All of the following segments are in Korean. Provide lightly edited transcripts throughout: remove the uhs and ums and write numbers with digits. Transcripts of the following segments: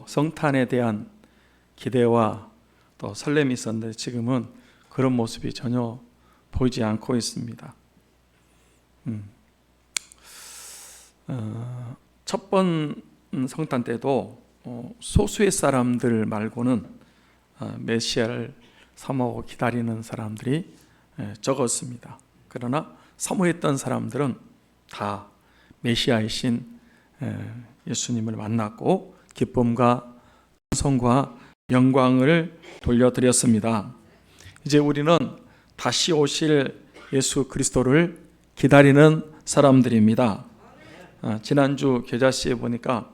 성탄에 대한 기대와 또 설렘이 있었는데 지금은 그런 모습이 전혀 보이지 않고 있습니다. 첫 번 성탄 때도 소수의 사람들 말고는 메시아를 사모하고 기다리는 사람들이 적었습니다. 그러나 사모했던 사람들은 다 메시아이신 예수님을 만났고 기쁨과 찬송과 영광을 돌려드렸습니다. 이제 우리는 다시 오실 예수 그리스도를 기다리는 사람들입니다. 지난주 겨자씨에 보니까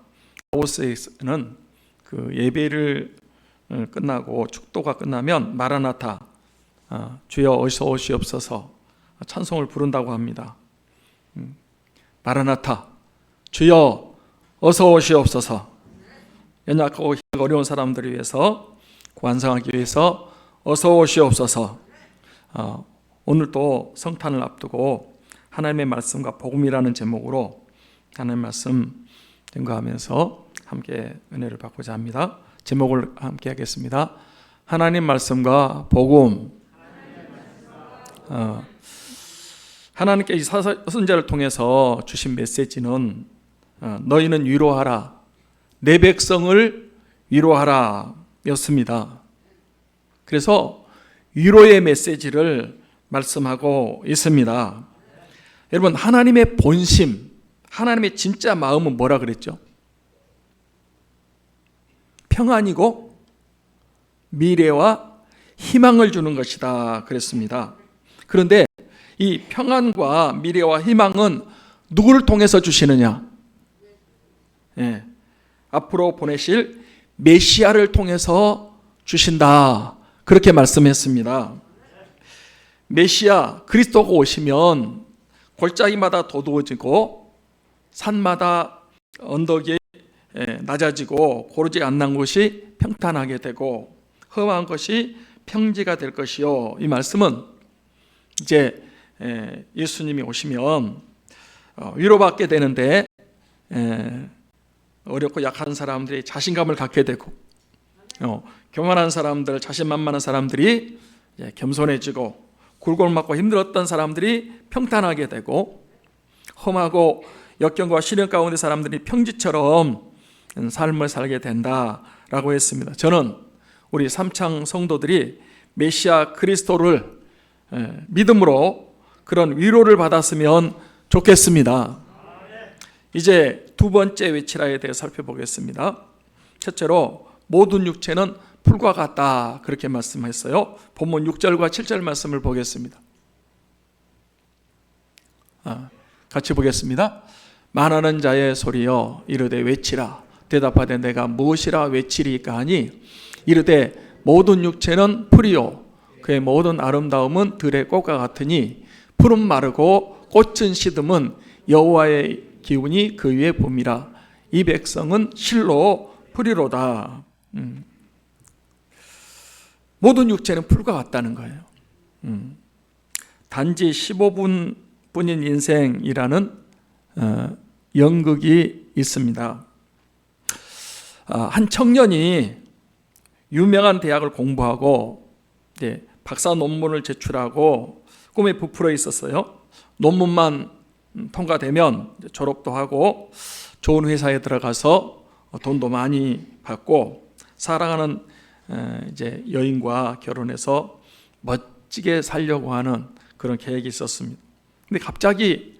라오스에는 그 예배를 끝나고 축도가 끝나면 마라나타, 주여 어서 오시옵소서 찬송을 부른다고 합니다. 마라나타, 주여 어서 오시옵소서. 연약하고 어려운 사람들을 위해서 완성하기 위해서 어서 오시옵소서. 오늘도 성탄을 앞두고 하나님의 말씀과 복음이라는 제목으로 하나님의 말씀 증거하면서 함께 은혜를 받고자 합니다. 제목을 함께 하겠습니다. 하나님 말씀과 복음. 하나님께 선지자를 통해서 주신 메시지는 너희는 위로하라, 내 백성을 위로하라 였습니다. 그래서 위로의 메시지를 말씀하고 있습니다. 여러분, 하나님의 본심, 하나님의 진짜 마음은 뭐라 그랬죠? 평안이고 미래와 희망을 주는 것이다 그랬습니다. 그런데 이 평안과 미래와 희망은 누구를 통해서 주시느냐? 앞으로 보내실 메시아를 통해서 주신다, 그렇게 말씀했습니다. 메시아 그리스도가 오시면 골짜기마다 도두어지고 산마다 언덕이 낮아지고 고르지 않는 곳이 평탄하게 되고 험한 것이 평지가 될 것이요. 이 말씀은 이제 예수님이 오시면 위로받게 되는데 어렵고 약한 사람들이 자신감을 갖게 되고 교만한 사람들, 자신만만한 사람들이 겸손해지고 굴골 맞고 힘들었던 사람들이 평탄하게 되고 험하고 역경과 시련 가운데 사람들이 평지처럼 삶을 살게 된다라고 했습니다. 저는 우리 삼창 성도들이 메시아 그리스도를 믿음으로 그런 위로를 받았으면 좋겠습니다. 이제 두 번째 외치라에 대해 살펴보겠습니다. 첫째로 모든 육체는 풀과 같다, 그렇게 말씀했어요. 본문 6절과 7절 말씀을 보겠습니다. 같이 보겠습니다. 말하는 자의 소리여 이르되 외치라. 대답하되 내가 무엇이라 외치리까 하니 이르되 모든 육체는 풀이요 그의 모든 아름다움은 들의 꽃과 같으니 풀은 마르고 꽃은 시듬은 여호와의 기운이 그 위에 붐이라. 이 백성은 실로 풀이로다. 모든 육체는 풀과 같다는 거예요. 단지 15분 뿐인 인생이라는 연극이 있습니다. 한 청년이 유명한 대학을 공부하고 박사 논문을 제출하고 꿈에 부풀어 있었어요. 논문만 통과되면 졸업도 하고 좋은 회사에 들어가서 돈도 많이 받고 사랑하는 이제 여인과 결혼해서 멋지게 살려고 하는 그런 계획이 있었습니다. 근데 갑자기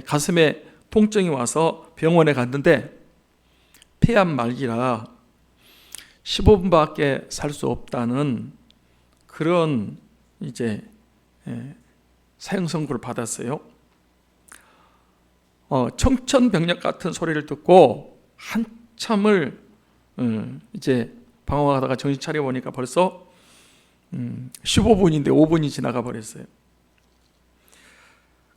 가슴에 통증이 와서 병원에 갔는데 폐암 말기라 15분밖에 살 수 없다는 그런 이제 사형 선고를 받았어요. 청천벽력 같은 소리를 듣고 한참을 이제 방황하다가 정신 차려 보니까 벌써 15분인데 5분이 지나가 버렸어요.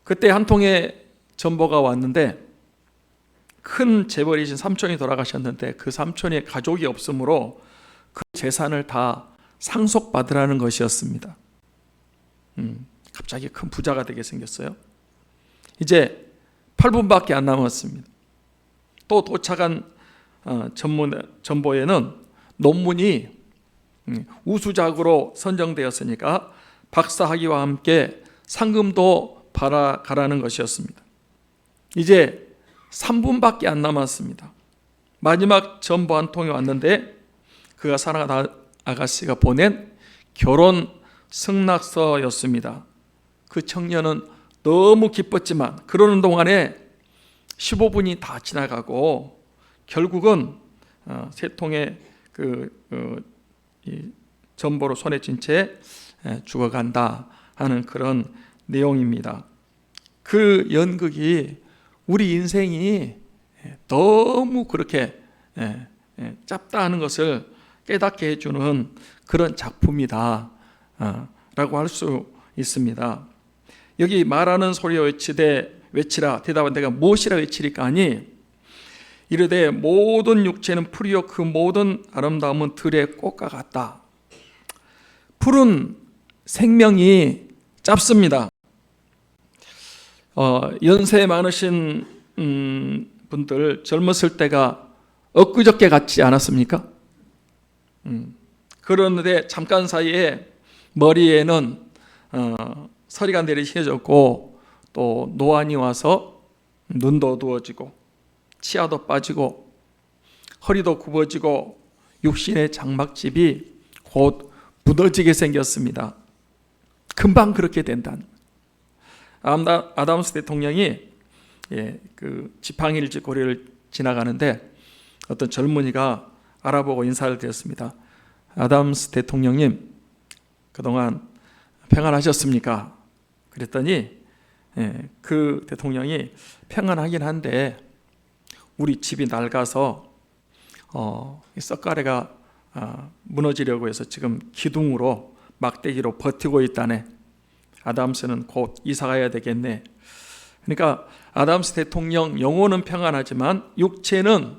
그때 한 통의 전보가 왔는데 큰 재벌이신 삼촌이 돌아가셨는데 그 삼촌의 가족이 없으므로 그 재산을 다 상속받으라는 것이었습니다. 갑자기 큰 부자가 되게 생겼어요. 이제 8분밖에 안 남았습니다. 또 도착한 전보에는 논문이 우수작으로 선정되었으니까 박사학위와 함께 상금도 받아가라는 것이었습니다. 이제 3분밖에 안 남았습니다. 마지막 전보 한 통이 왔는데 그가 사랑하는 아가씨가 보낸 결혼 승낙서였습니다. 그 청년은 너무 기뻤지만 그러는 동안에 15분이 다 지나가고 결국은 세 통의 이 전보로 손에 쥔 채 죽어간다 하는 그런 내용입니다. 그 연극이 우리 인생이 너무 그렇게 짧다 하는 것을 깨닫게 해주는 그런 작품이다 라고 할 수 있습니다. 여기 말하는 소리여 외치라 대답한 내가 무엇이라 외치리까 하니 이르되 모든 육체는 풀이요 그 모든 아름다움은 들의 꽃과 같다. 풀은 생명이 짧습니다. 연세 많으신 분들 젊었을 때가 엊그저께 같지 않았습니까? 그런데 잠깐 사이에 머리에는 서리가 내리 휘어졌고 또 노안이 와서 눈도 어두워지고 치아도 빠지고 허리도 굽어지고 육신의 장막집이 곧 무너지게 생겼습니다. 금방 그렇게 된다는 아담스 대통령이 그 지팡이일지 고리를 지나가는데 어떤 젊은이가 알아보고 인사를 드렸습니다. 아담스 대통령님 그동안 평안하셨습니까? 그랬더니 그 대통령이 평안하긴 한데 우리 집이 낡아서 썩가래가 무너지려고 해서 지금 기둥으로 막대기로 버티고 있다네. 아담스는 곧 이사 가야 되겠네. 그러니까 아담스 대통령 영혼은 평안하지만 육체는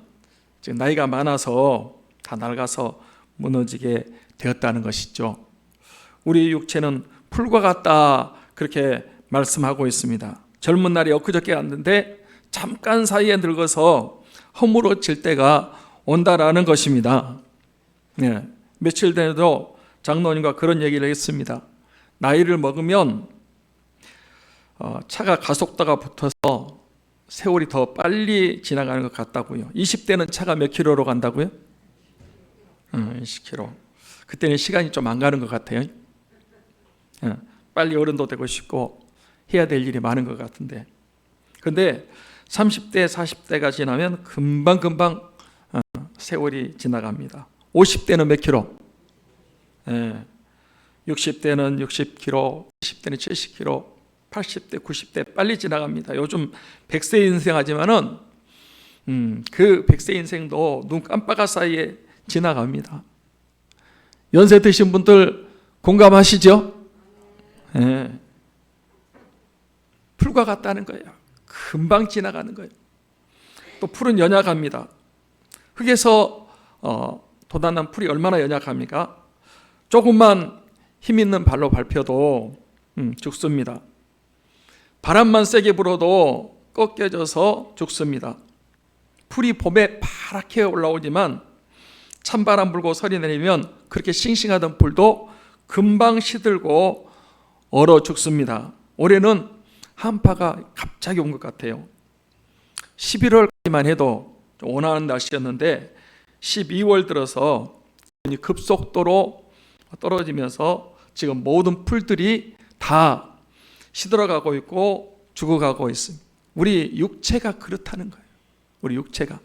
지금 나이가 많아서 다 낡아서 무너지게 되었다는 것이죠. 우리 육체는 풀과 같다 그렇게 말씀하고 있습니다. 젊은 날이 엊그저께 왔는데 잠깐 사이에 늙어서 허물어질 때가 온다라는 것입니다. 며칠 전에도 장로님과 그런 얘기를 했습니다. 나이를 먹으면 차가 가속도가 붙어서 세월이 더 빨리 지나가는 것 같다고요. 20대는 차가 몇 킬로로 간다고요? 20킬로. 그때는 시간이 좀 안 가는 것 같아요. 빨리 어른도 되고 싶고 해야 될 일이 많은 것 같은데, 근데 30대 40대가 지나면 금방 세월이 지나갑니다. 50대는 몇 킬로? 60대는 60킬로, 70대는 70킬로, 80대 90대 빨리 지나갑니다. 요즘 100세 인생 하지만은 그 100세 인생도 눈 깜빡할 사이에 지나갑니다. 연세 드신 분들 공감하시죠? 풀과 같다는 거예요. 금방 지나가는 거예요. 또 풀은 연약합니다. 흙에서 돋아난 풀이 얼마나 연약합니까? 조금만 힘 있는 발로 밟혀도 죽습니다. 바람만 세게 불어도 꺾여져서 죽습니다. 풀이 봄에 파랗게 올라오지만 찬바람 불고 서리 내리면 그렇게 싱싱하던 풀도 금방 시들고 얼어 죽습니다. 올해는 한파가 갑자기 온 것 같아요. 11월까지만 해도 좀 원하는 날씨였는데 12월 들어서 급속도로 떨어지면서 지금 모든 풀들이 다 시들어가고 있고 죽어가고 있습니다. 우리 육체가 그렇다는 거예요. 우리 육체가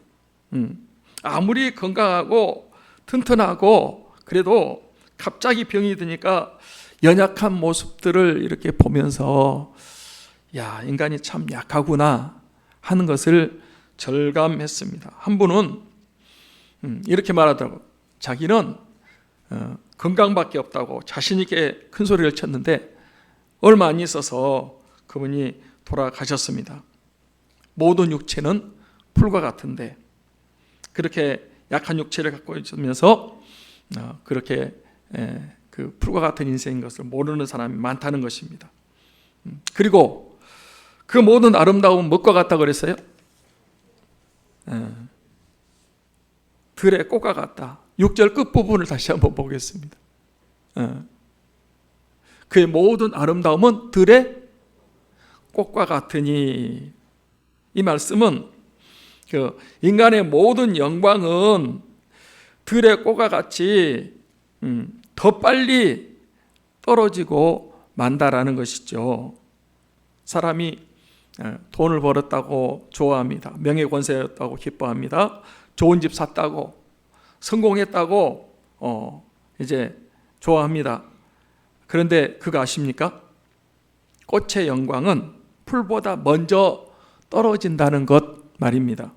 아무리 건강하고 튼튼하고 그래도 갑자기 병이 드니까 연약한 모습들을 이렇게 보면서 야, 인간이 참 약하구나 하는 것을 절감했습니다. 한 분은 이렇게 말하더라고요. 자기는 건강밖에 없다고 자신 있게 큰 소리를 쳤는데 얼마 안 있어서 그분이 돌아가셨습니다. 모든 육체는 풀과 같은데 그렇게 약한 육체를 갖고 있으면서 그렇게 그 풀과 같은 인생인 것을 모르는 사람이 많다는 것입니다. 그리고 그 모든 아름다움은 무엇과 같다고 그랬어요? 들의 꽃과 같다. 6절 끝부분을 다시 한번 보겠습니다. 그의 모든 아름다움은 들의 꽃과 같으니, 이 말씀은 인간의 모든 영광은 들의 꽃과 같이 더 빨리 떨어지고 만다라는 것이죠. 사람이 돈을 벌었다고 좋아합니다. 명예 권세였다고 기뻐합니다. 좋은 집 샀다고, 성공했다고 이제 좋아합니다. 그런데 그거 아십니까? 꽃의 영광은 풀보다 먼저 떨어진다는 것 말입니다.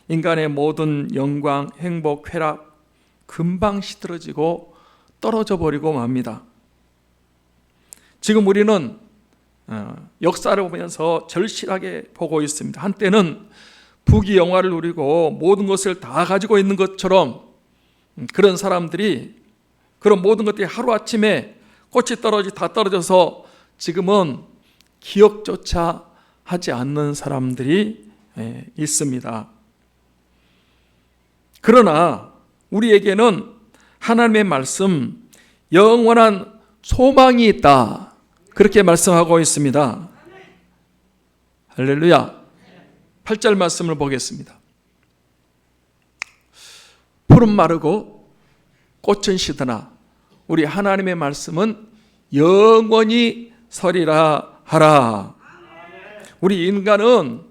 인간의 모든 영광, 행복, 쾌락 금방 시들어지고 떨어져 버리고 맙니다. 지금 우리는 역사를 보면서 절실하게 보고 있습니다. 한때는 부귀영화를 누리고 모든 것을 다 가지고 있는 것처럼 그런 사람들이, 그런 모든 것들이 하루아침에 꽃이 다 떨어져서 지금은 기억조차 하지 않는 사람들이 있습니다. 그러나 우리에게는 하나님의 말씀, 영원한 소망이 있다, 그렇게 말씀하고 있습니다. 할렐루야. 8절 말씀을 보겠습니다. 푸른 마르고 꽃은 시드나 우리 하나님의 말씀은 영원히 서리라 하라. 우리 인간은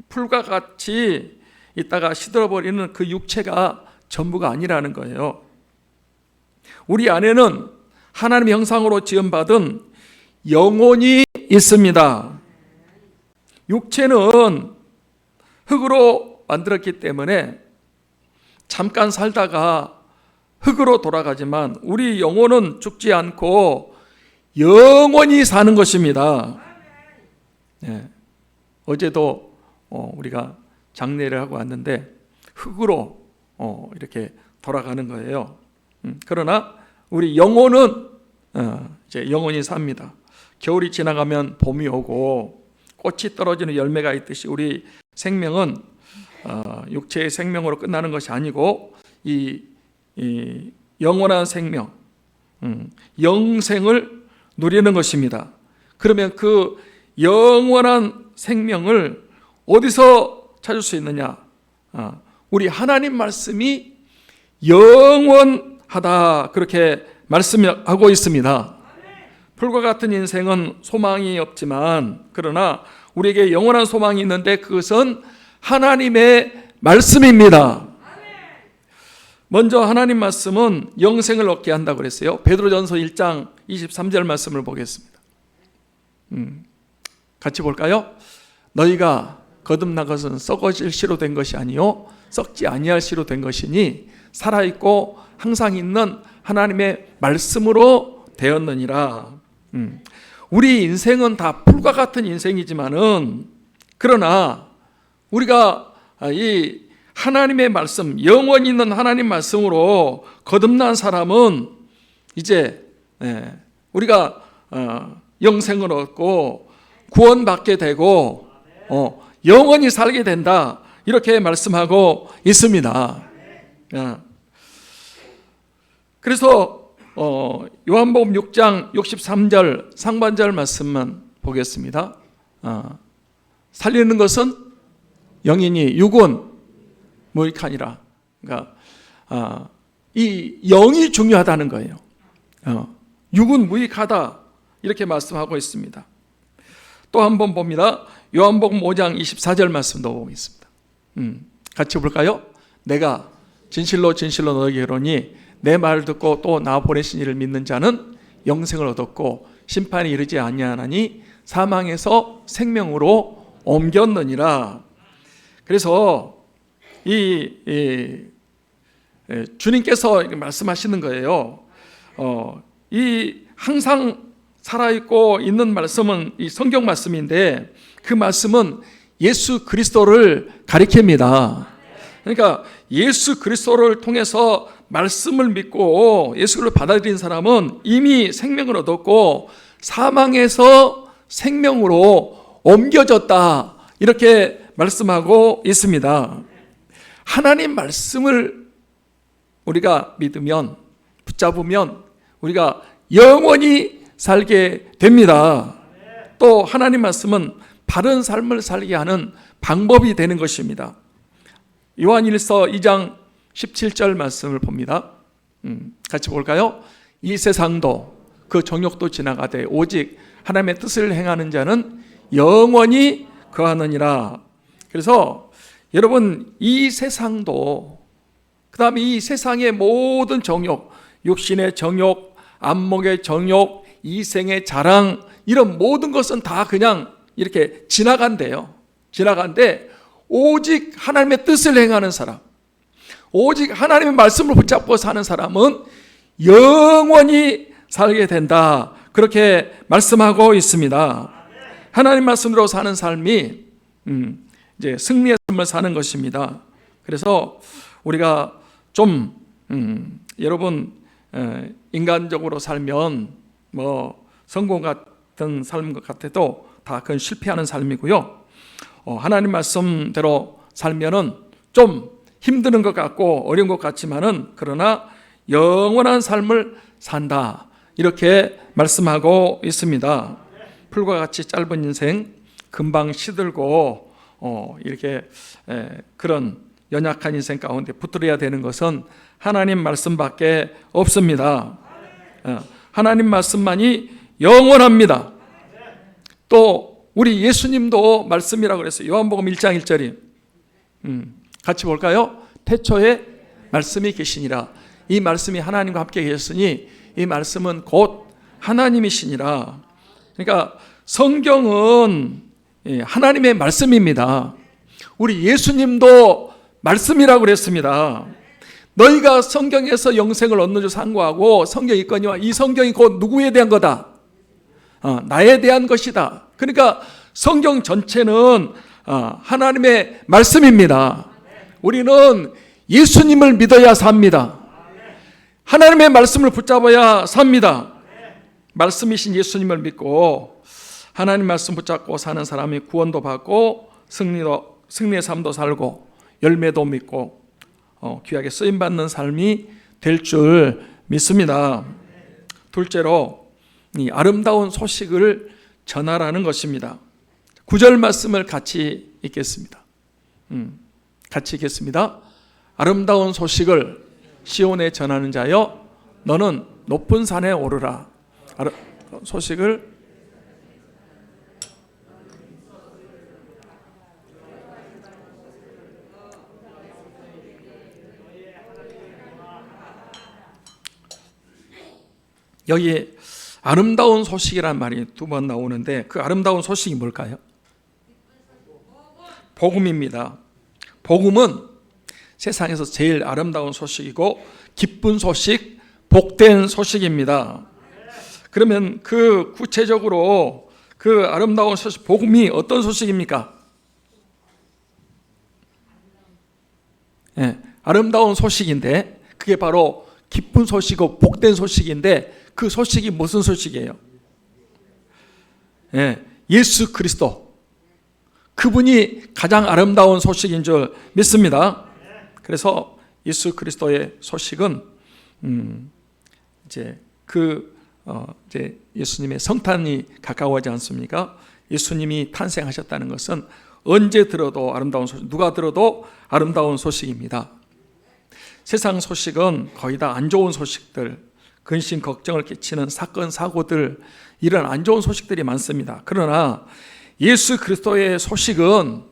풀과 같이 있다가 시들어버리는 그 육체가 전부가 아니라는 거예요. 우리 안에는 하나님의 형상으로 지음받은 영혼이 있습니다. 육체는 흙으로 만들었기 때문에 잠깐 살다가 흙으로 돌아가지만 우리 영혼은 죽지 않고 영원히 사는 것입니다. 네. 어제도 우리가 장례를 하고 왔는데 흙으로 이렇게 돌아가는 거예요. 그러나 우리 영혼은 이제 영원히 삽니다. 겨울이 지나가면 봄이 오고 꽃이 떨어지는 열매가 있듯이 우리 생명은 육체의 생명으로 끝나는 것이 아니고 이 영원한 생명, 영생을 누리는 것입니다. 그러면 그 영원한 생명을 어디서 찾을 수 있느냐? 우리 하나님 말씀이 영원하다, 그렇게 말씀하고 있습니다. 풀과 같은 인생은 소망이 없지만, 그러나 우리에게 영원한 소망이 있는데 그것은 하나님의 말씀입니다. 먼저 하나님 말씀은 영생을 얻게 한다고 그랬어요. 베드로전서 1장 23절 말씀을 보겠습니다. 같이 볼까요? 너희가 거듭난 것은 썩어질 씨로 된 것이 아니요 썩지 아니할 씨로 된 것이니 살아있고 항상 있는 하나님의 말씀으로 되었느니라. 우리 인생은 다 풀과 같은 인생이지만은, 그러나 우리가 이 하나님의 말씀, 영원히 있는 하나님 말씀으로 거듭난 사람은 이제 우리가 영생을 얻고 구원받게 되고 영원히 살게 된다, 이렇게 말씀하고 있습니다. 그래서 요한복음 6장 63절 상반절 말씀만 보겠습니다. 살리는 것은 영이니 육은 무익하니라. 그러니까 이 영이 중요하다는 거예요. 육은 무익하다, 이렇게 말씀하고 있습니다. 또 한 번 봅니다. 요한복음 5장 24절 말씀도 보겠습니다. 같이 볼까요? 내가 진실로 진실로 너에게 이르노니 내 말을 듣고 또 나 보내신 이를 믿는 자는 영생을 얻었고 심판이 이르지 아니하나니 사망에서 생명으로 옮겼느니라. 그래서 주님께서 말씀하시는 거예요. 이 항상 살아있고 있는 말씀은 이 성경 말씀인데, 그 말씀은 예수 그리스도를 가리킵니다. 그러니까 예수 그리스도를 통해서 말씀을 믿고 예수 그리스도를 받아들인 사람은 이미 생명을 얻었고 사망에서 생명으로 옮겨졌다, 이렇게 말씀하고 있습니다. 하나님 말씀을 우리가 믿으면, 붙잡으면 우리가 영원히 살게 됩니다. 또 하나님 말씀은 바른 삶을 살게 하는 방법이 되는 것입니다. 요한일서 2장 17절 말씀을 봅니다. 같이 볼까요? 이 세상도 그 정욕도 지나가되 오직 하나님의 뜻을 행하는 자는 영원히 거하느니라. 그래서 여러분, 이 세상도, 그 다음에 이 세상의 모든 정욕, 육신의 정욕, 안목의 정욕, 이생의 자랑, 이런 모든 것은 다 그냥 이렇게 지나간대요. 지나간데 오직 하나님의 뜻을 행하는 사람, 오직 하나님의 말씀을 붙잡고 사는 사람은 영원히 살게 된다. 그렇게 말씀하고 있습니다. 하나님 말씀으로 사는 삶이 이제 승리의 삶을 사는 것입니다. 그래서 우리가 좀 여러분, 인간적으로 살면 뭐 성공 같은 삶 같아도 다 그건 실패하는 삶이고요. 하나님 말씀대로 살면은 좀 힘드는 것 같고 어려운 것 같지만은 그러나 영원한 삶을 산다. 이렇게 말씀하고 있습니다. 풀과 같이 짧은 인생, 금방 시들고 이렇게 그런 연약한 인생 가운데 붙들어야 되는 것은 하나님 말씀밖에 없습니다. 하나님 말씀만이 영원합니다. 또 우리 예수님도 말씀이라고 그랬어요. 요한복음 1장 1절이 같이 볼까요? 태초에 말씀이 계시니라. 이 말씀이 하나님과 함께 계셨으니 이 말씀은 곧 하나님이시니라. 그러니까 성경은 하나님의 말씀입니다. 우리 예수님도 말씀이라고 그랬습니다. 너희가 성경에서 영생을 얻는 줄 상고하고 성경이 있거니와 이 성경이 곧 누구에 대한 거다? 나에 대한 것이다. 그러니까 성경 전체는 하나님의 말씀입니다. 우리는 예수님을 믿어야 삽니다. 하나님의 말씀을 붙잡아야 삽니다. 말씀이신 예수님을 믿고 하나님 말씀 붙잡고 사는 사람이 구원도 받고 승리의 삶도 살고 열매도 믿고 귀하게 쓰임받는 삶이 될 줄 믿습니다. 둘째로 이 아름다운 소식을 전하라는 것입니다. 9절 말씀을 같이 읽겠습니다. 같이 읽겠습니다. 아름다운 소식을 시온에 전하는 자여 너는 높은 산에 오르라. 소식을 여기 아름다운 소식이란 말이 두 번 나오는데 그 아름다운 소식이 뭘까요? 복음입니다. 복음은 세상에서 제일 아름다운 소식이고 기쁜 소식, 복된 소식입니다. 그러면 그 구체적으로 그 아름다운 소식, 복음이 어떤 소식입니까? 아름다운 소식인데 그게 바로 기쁜 소식이고 복된 소식인데 그 소식이 무슨 소식이에요? 예수 그리스도, 그분이 가장 아름다운 소식인 줄 믿습니다. 그래서 예수 그리스도의 소식은 이제 이제 예수님의 성탄이 가까워하지 않습니까? 예수님이 탄생하셨다는 것은 언제 들어도 아름다운 소식, 누가 들어도 아름다운 소식입니다. 세상 소식은 거의 다 안 좋은 소식들, 근심 걱정을 끼치는 사건 사고들, 이런 안 좋은 소식들이 많습니다. 그러나 예수 그리스도의 소식은,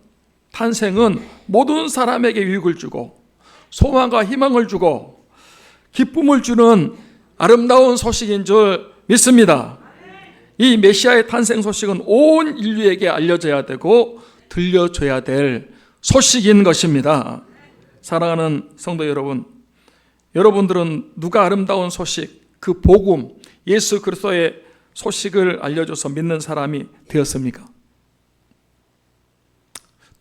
탄생은 모든 사람에게 유익을 주고 소망과 희망을 주고 기쁨을 주는 아름다운 소식인 줄 믿습니다. 이 메시아의 탄생 소식은 온 인류에게 알려져야 되고 들려줘야 될 소식인 것입니다. 사랑하는 성도 여러분, 여러분들은 누가 아름다운 소식, 그 복음, 예수 그리스도의 소식을 알려줘서 믿는 사람이 되었습니까?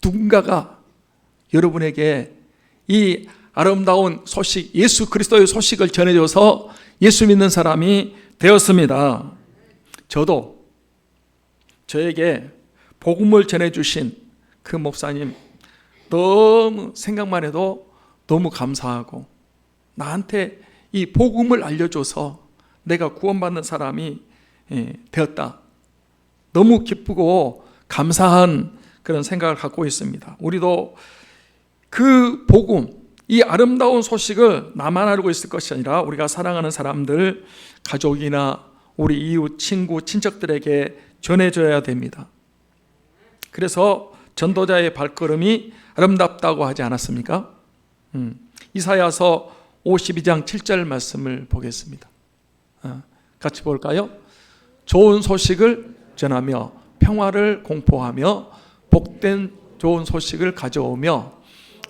누군가가 여러분에게 이 아름다운 소식, 예수 그리스도의 소식을 전해줘서 예수 믿는 사람이 되었습니다. 저도 저에게 복음을 전해주신 그 목사님, 너무 생각만 해도 너무 감사하고, 나한테 이 복음을 알려줘서 내가 구원받는 사람이 되었다. 너무 기쁘고 감사한 그런 생각을 갖고 있습니다. 우리도 그 복음, 이 아름다운 소식을 나만 알고 있을 것이 아니라 우리가 사랑하는 사람들, 가족이나 우리 이웃, 친구, 친척들에게 전해줘야 됩니다. 그래서 전도자의 발걸음이 아름답다고 하지 않았습니까? 이사야서 52장 7절 말씀을 보겠습니다. 같이 볼까요? 좋은 소식을 전하며 평화를 공포하며 복된 좋은 소식을 가져오며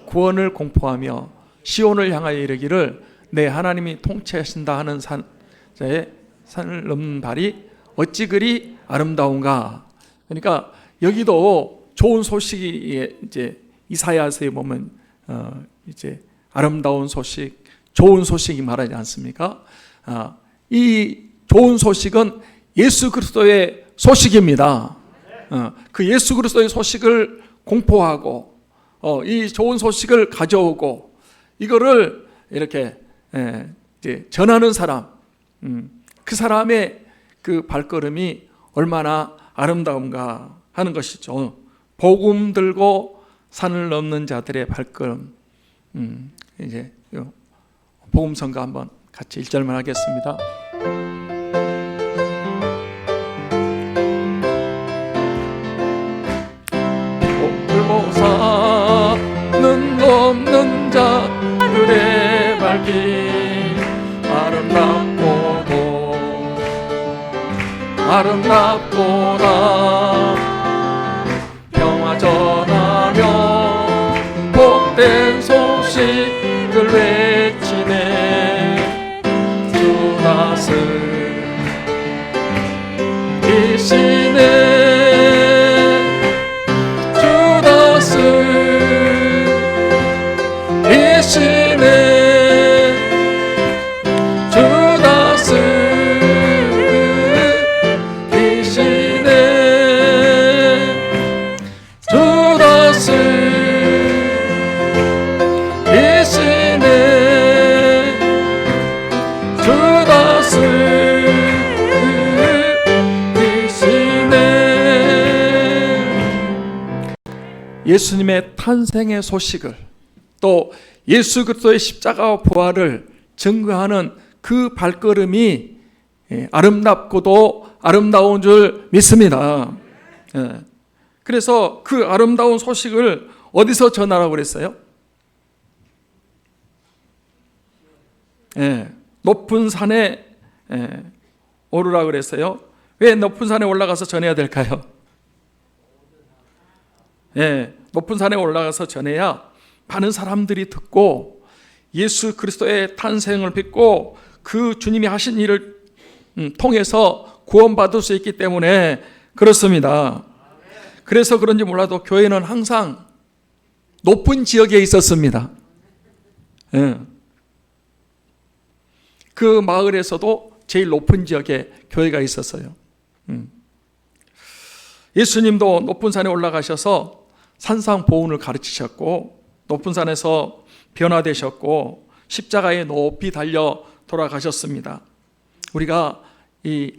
구원을 공포하며 시온을 향하여 이르기를 내 하나님이 통치하신다 하는 산을 넘는 발이 어찌 그리 아름다운가. 그러니까 여기도 좋은 소식이 이제 이사야서에 보면 이제 아름다운 소식, 좋은 소식이 말하지 않습니까? 이 좋은 소식은 예수 그리스도의 소식입니다. 그 예수 그리스도의 소식을 공포하고 이 좋은 소식을 가져오고 이거를 이렇게 이제 전하는 사람, 그 사람의 그 발걸음이 얼마나 아름다운가 하는 것이죠. 복음 들고 산을 넘는 자들의 발걸음. 이제 복음성가 한번 같이 1절만 하겠습니다. 산은 넘는 자들의 발길 아름답도다 평화 전하며 복된 소식을 외치네 주 다스리시네 예수님의 탄생의 소식을 또 예수 그리스도의 십자가와 부활을 증거하는 그 발걸음이 아름답고도 아름다운 줄 믿습니다. 그래서 그 아름다운 소식을 어디서 전하라고 그랬어요? 높은 산에 오르라고 그랬어요. 왜 높은 산에 올라가서 전해야 될까요? 높은 산에 올라가서 전해야 많은 사람들이 듣고 예수 그리스도의 탄생을 믿고 그 주님이 하신 일을 통해서 구원받을 수 있기 때문에 그렇습니다. 그래서 그런지 몰라도 교회는 항상 높은 지역에 있었습니다. 그 마을에서도 제일 높은 지역에 교회가 있었어요. 예수님도 높은 산에 올라가셔서 산상보훈을 가르치셨고 높은 산에서 변화되셨고 십자가에 높이 달려 돌아가셨습니다. 우리가 이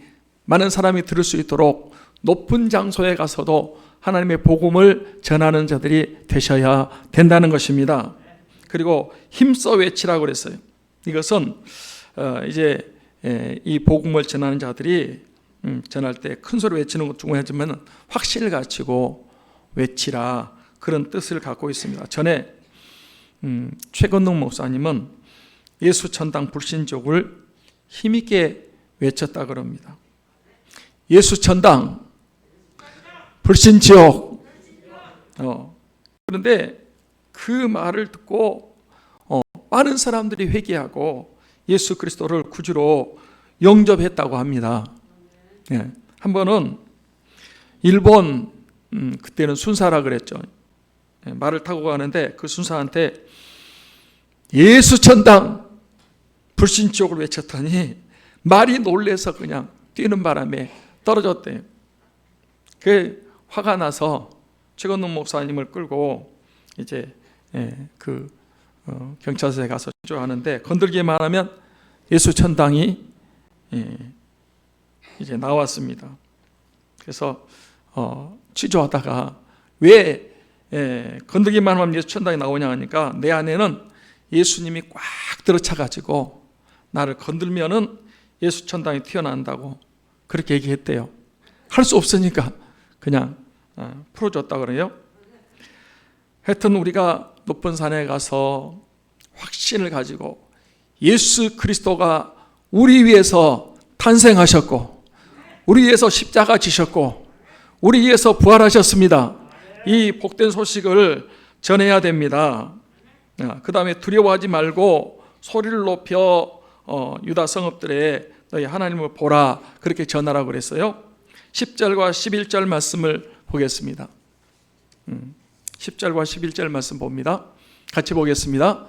많은 사람이 들을 수 있도록 높은 장소에 가서도 하나님의 복음을 전하는 자들이 되셔야 된다는 것입니다. 그리고 힘써 외치라고 그랬어요. 이것은 이제 이 복음을 전하는 자들이 전할 때 큰 소리 외치는 것 중요하지만 확신을 갖추고 외치라 그런 뜻을 갖고 있습니다. 전에 최건능 목사님은 예수 천당 불신족을 힘있게 외쳤다 그럽니다. 예수 천당 불신지옥. 그런데 그 말을 듣고 많은 사람들이 회개하고 예수 그리스도를 구주로 영접했다고 합니다. 한 번은 일본 그때는 순사라 그랬죠. 말을 타고 가는데 그 순사한테 예수 천당 불신지옥을 외쳤더니 말이 놀래서 그냥 뛰는 바람에 떨어졌대요. 그 화가 나서 최건능 목사님을 끌고 이제 경찰서에 가서 취조하는데 건들기만 하면 예수 천당이 이제 나왔습니다. 그래서 취조하다가 왜 건들기만 하면 예수 천당이 나오냐 하니까 내 안에는 예수님이 꽉 들어차가지고 나를 건들면은 예수 천당이 튀어나온다고 그렇게 얘기했대요. 할 수 없으니까 그냥 풀어줬다 그래요. 하여튼 우리가 높은 산에 가서 확신을 가지고 예수 그리스도가 우리 위해서 탄생하셨고 우리 위해서 십자가 지셨고 우리 위해서 부활하셨습니다. 이 복된 소식을 전해야 됩니다. 그 다음에 두려워하지 말고 소리를 높여 유다 성읍들에 너희 하나님을 보라 그렇게 전하라고 그랬어요. 10절과 11절 말씀을 보겠습니다. 10절과 11절 말씀 봅니다. 같이 보겠습니다.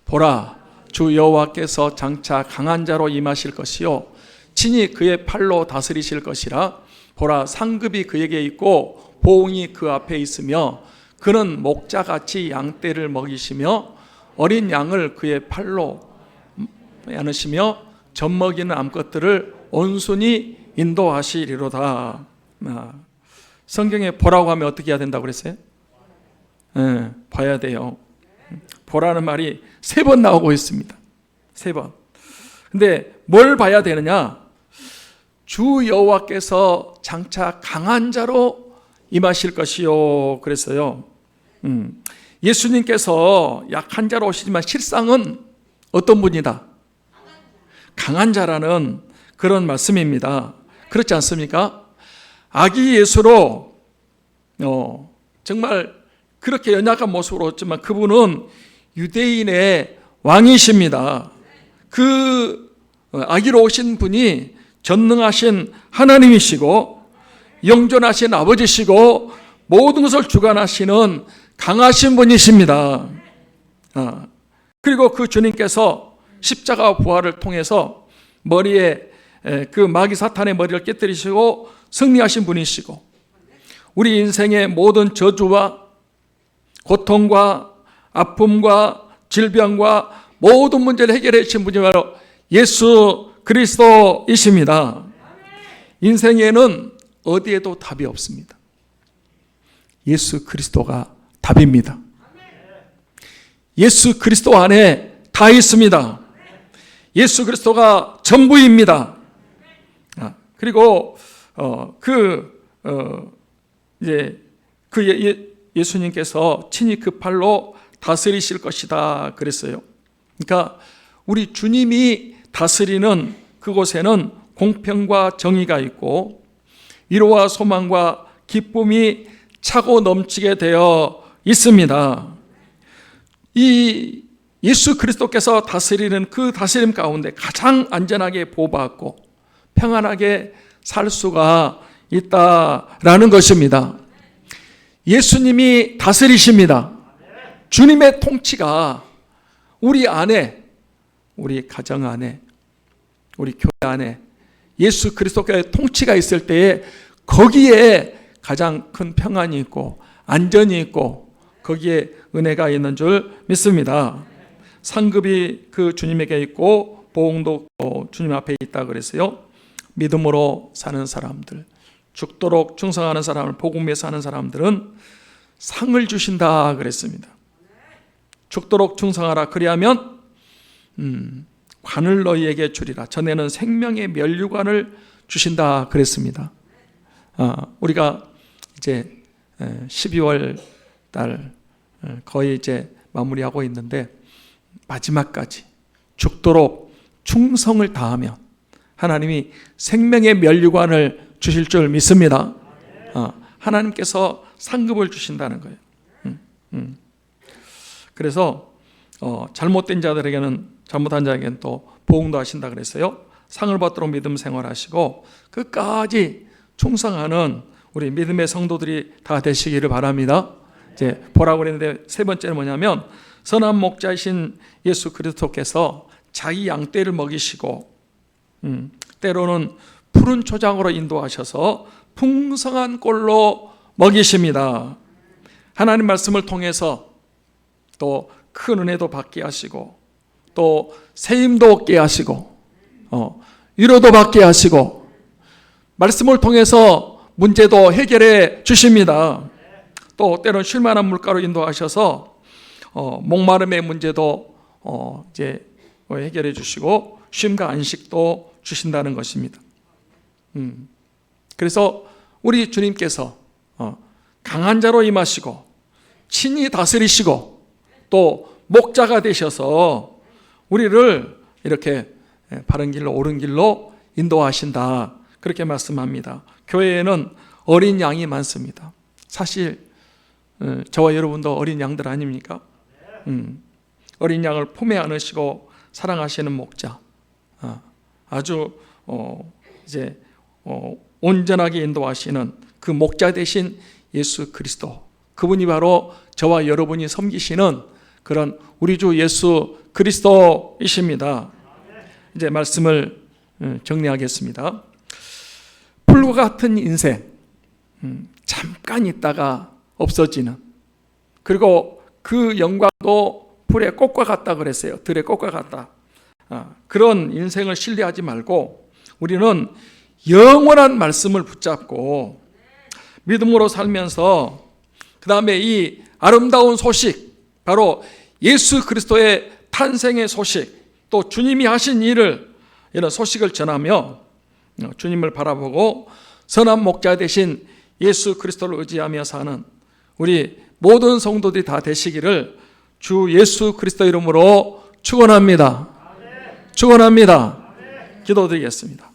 보라, 주 여호와께서 장차 강한 자로 임하실 것이요 친히 그의 팔로 다스리실 것이라. 보라, 상급이 그에게 있고 보응이 그 앞에 있으며 그는 목자같이 양떼를 먹이시며 어린 양을 그의 팔로 안으시며 젖먹이는 암것들을 온순히 인도하시리로다. 성경에 보라고 하면 어떻게 해야 된다고 그랬어요? 봐야 돼요. 보라는 말이 3번 나오고 있습니다. 3번. 근데 뭘 봐야 되느냐? 주 여호와께서 장차 강한 자로 임하실 것이요 그랬어요. 예수님께서 약한 자로 오시지만 실상은 어떤 분이다? 강한 자라는 그런 말씀입니다. 그렇지 않습니까? 아기 예수로 정말 그렇게 연약한 모습으로 왔지만 그분은 유대인의 왕이십니다. 그 아기로 오신 분이 전능하신 하나님이시고 영존하신 아버지시고 모든 것을 주관하시는 강하신 분이십니다. 그리고 그 주님께서 십자가 부활을 통해서 머리에 그 마귀 사탄의 머리를 깨뜨리시고 승리하신 분이시고 우리 인생의 모든 저주와 고통과 아픔과 질병과 모든 문제를 해결해 주신 분이 바로 예수 그리스도이십니다. 인생에는 어디에도 답이 없습니다. 예수 그리스도가 답입니다. 예수 그리스도 안에 다 있습니다. 예수 그리스도가 전부입니다. 그리고 예수님께서 친히 그 팔로 다스리실 것이다 그랬어요. 그러니까 우리 주님이 다스리는 그곳에는 공평과 정의가 있고 위로와 소망과 기쁨이 차고 넘치게 되어 있습니다. 이 예수 그리스도께서 다스리는 그 다스림 가운데 가장 안전하게 보호받고 평안하게 살 수가 있다라는 것입니다. 예수님이 다스리십니다. 주님의 통치가 우리 안에, 우리 가정 안에, 우리 교회 안에 예수 그리스도의 통치가 있을 때에 거기에 가장 큰 평안이 있고 안전이 있고 거기에 은혜가 있는 줄 믿습니다. 상급이 그 주님에게 있고 보응도 주님 앞에 있다 그랬어요. 믿음으로 사는 사람들, 죽도록 충성하는 사람을 복음 위에 사는 사람들은 상을 주신다 그랬습니다. 죽도록 충성하라 그리하면 관을 너희에게 주리라. 전에는 생명의 면류관을 주신다 그랬습니다. 우리가 이제 12월 달 거의 이제 마무리하고 있는데 마지막까지 죽도록 충성을 다하면 하나님이 생명의 면류관을 주실 줄 믿습니다. 하나님께서 상급을 주신다는 거예요. 그래서 잘못된 자들에게는, 잘못한 자에게는 또 보응도 하신다 그랬어요. 상을 받도록 믿음 생활하시고 끝까지 충성하는 우리 믿음의 성도들이 다 되시기를 바랍니다. 이제 보라고 그랬는데 세 번째는 뭐냐면 선한 목자이신 예수 그리스도께서 자기 양떼를 먹이시고 때로는 푸른 초장으로 인도하셔서 풍성한 꼴로 먹이십니다. 하나님 말씀을 통해서 또 큰 은혜도 받게 하시고 또 세임도 얻게 하시고 위로도 받게 하시고 말씀을 통해서 문제도 해결해 주십니다. 또 때로는 쉴만한 물가로 인도하셔서 목마름의 문제도 이제 해결해 주시고 쉼과 안식도 주신다는 것입니다. 그래서 우리 주님께서 강한 자로 임하시고 친히 다스리시고 또 목자가 되셔서 우리를 이렇게 바른 길로 옳은 길로 인도하신다, 그렇게 말씀합니다. 교회에는 어린 양이 많습니다. 사실 저와 여러분도 어린 양들 아닙니까? 어린 양을 품에 안으시고 사랑하시는 목자, 아주 이제 온전하게 인도하시는 그 목자 되신 예수 그리스도, 그분이 바로 저와 여러분이 섬기시는 그런 우리 주 예수 그리스도이십니다. 이제 말씀을 정리하겠습니다. 풀과 같은 인생, 잠깐 있다가 없어지는, 그리고 그 영광도 풀의 꽃과 같다 그랬어요. 들의 꽃과 같다. 그런 인생을 신뢰하지 말고 우리는 영원한 말씀을 붙잡고 믿음으로 살면서 그 다음에 이 아름다운 소식, 바로 예수 그리스도의 탄생의 소식, 또 주님이 하신 일을, 이런 소식을 전하며 주님을 바라보고 선한 목자 되신 예수 그리스도를 의지하며 사는 우리 모든 성도들이 다 되시기를 주 예수 그리스도 이름으로 축원합니다. 축원합니다. 기도드리겠습니다.